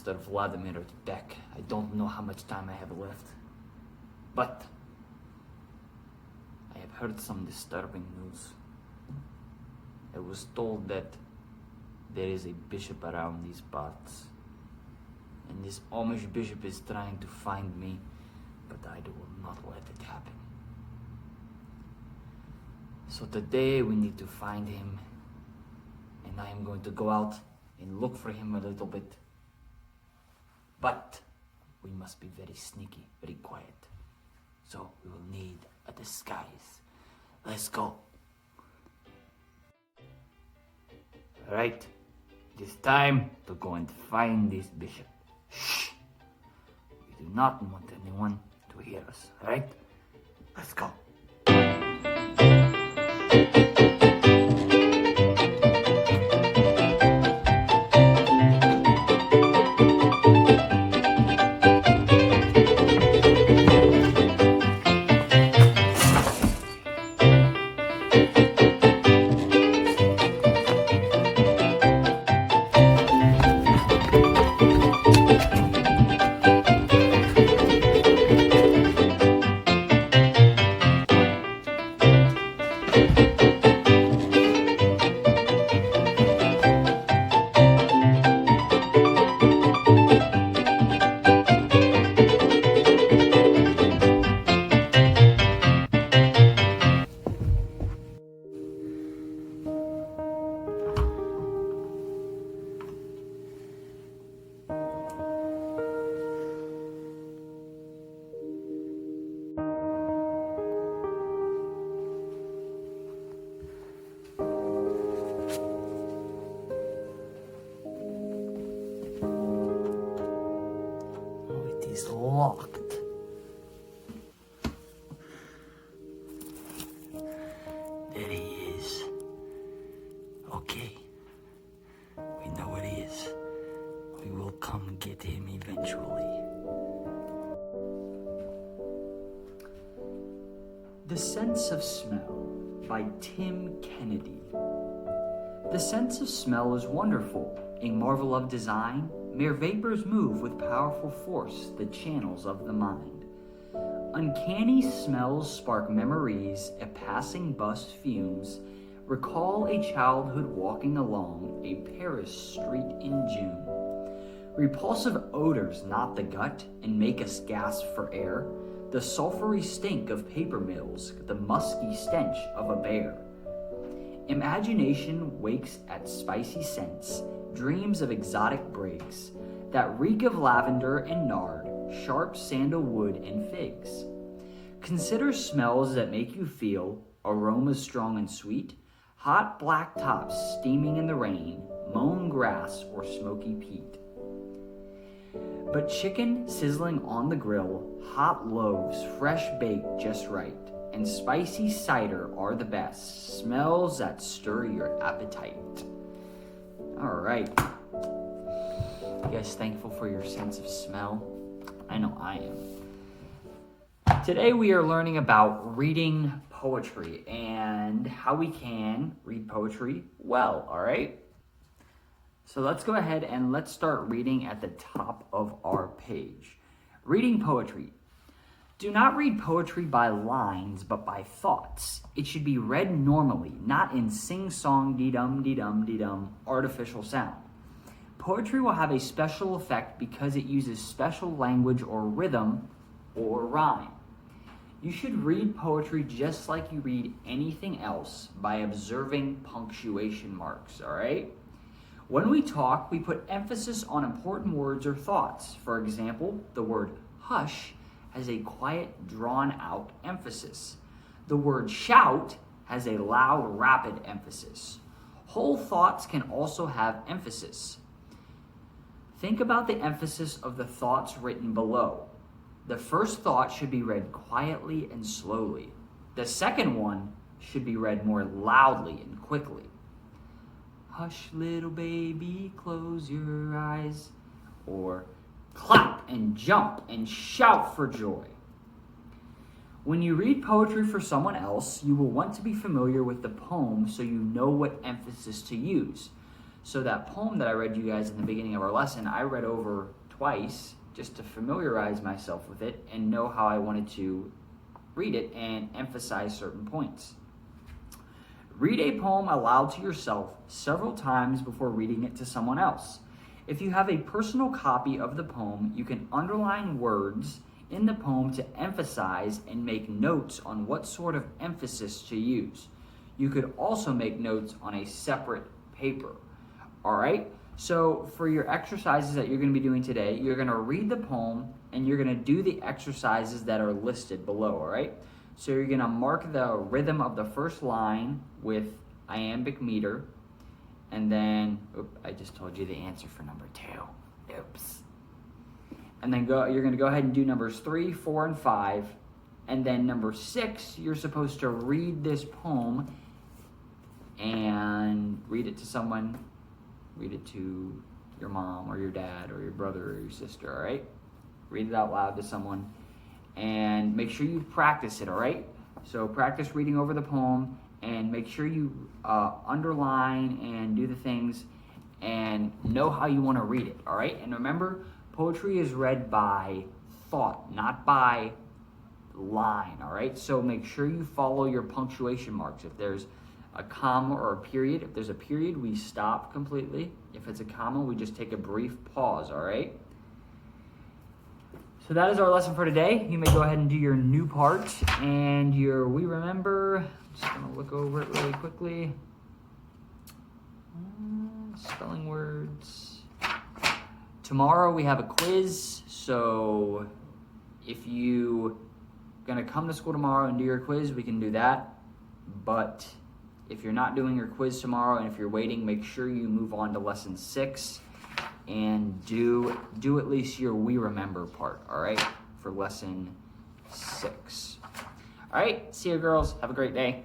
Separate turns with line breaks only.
Master Vladimir Beck. I don't know how much time I have left, but I have heard some disturbing news. I was told that there is a bishop around these parts, and this Amish bishop is trying to find me, but I will not let it happen. So today we need to find him, and I am going to go out and look for him a little bit. But we must be very sneaky, very quiet. So we will need a disguise. Let's go. Alright, it is time to go and find this bishop. Shh! We do not want anyone to hear us, alright? Let's go. Is locked. There he is. Okay. We know what he is. We will come get him eventually. The Sense of Smell by Tim Kennedy. The sense of smell is wonderful, a marvel of design. Mere vapors move with powerful force the channels of the mind. Uncanny smells spark memories, a passing bus fumes. Recall a childhood walking along a Paris street in June. Repulsive odors knot the gut and make us gasp for air. The sulphury stink of paper mills, the musky stench of a bear. Imagination wakes at spicy scents, dreams of exotic breaks that reek of lavender and nard, sharp sandalwood and figs. Consider smells that make you feel aromas strong and sweet, hot black tops steaming in the rain, mown grass or smoky peat. But chicken sizzling on the grill, hot loaves fresh baked just right, and spicy cider are the best, smells that stir your appetite. All right. You guys thankful for your sense of smell? I know I am. Today we are learning about reading poetry and how we can read poetry well, all right? So let's go ahead and let's start reading at the top of our page. Reading poetry. Do not read poetry by lines, but by thoughts. It should be read normally, not in sing-song, dee-dum, dee-dum, dee-dum, artificial sound. Poetry will have a special effect because it uses special language or rhythm or rhyme. You should read poetry just like you read anything else by observing punctuation marks, all right? When we talk, we put emphasis on important words or thoughts. For example, the word hush has a quiet, drawn-out emphasis. The word shout has a loud, rapid emphasis. Whole thoughts can also have emphasis. Think about the emphasis of the thoughts written below. The first thought should be read quietly and slowly. The second one should be read more loudly and quickly. Hush, little baby, close your eyes. Or clap and jump and shout for joy. When you read poetry for someone else, you will want to be familiar with the poem so you know what emphasis to use. So that poem that I read you guys in the beginning of our lesson, I read over twice just to familiarize myself with it and know how I wanted to read it and emphasize certain points. Read a poem aloud to yourself several times before reading it to someone else. If you have a personal copy of the poem, you can underline words in the poem to emphasize and make notes on what sort of emphasis to use. You could also make notes on a separate paper. All right? So for your exercises that you're going to be doing today, you're going to read the poem and you're going to do the exercises that are listed below, all right? So you're going to mark the rhythm of the first line with iambic meter, and then, I just told you the answer for number 2. Oops. And then you're going to go ahead and do numbers 3, 4, and 5, and then number 6, you're supposed to read this poem and read it to someone. Read it to your mom or your dad or your brother or your sister, all right? Read it out loud to someone and make sure you practice it, all right? So practice reading over the poem and make sure you underline and do the things and know how you want to read it, all right? And remember, poetry is read by thought, not by line, all right? So make sure you follow your punctuation marks. If there's a comma or a period, if there's a period, we stop completely. If it's a comma, we just take a brief pause, all right? So that is our lesson for today. You may go ahead and do your new part and your we remember. Just gonna look over it really quickly. Spelling words. Tomorrow we have a quiz, so if you gonna come to school tomorrow and do your quiz, we can do that. But if you're not doing your quiz tomorrow and if you're waiting, make sure you move on to lesson 6 and do at least your we remember part, all right, for lesson 6. All right, see you girls. Have a great day.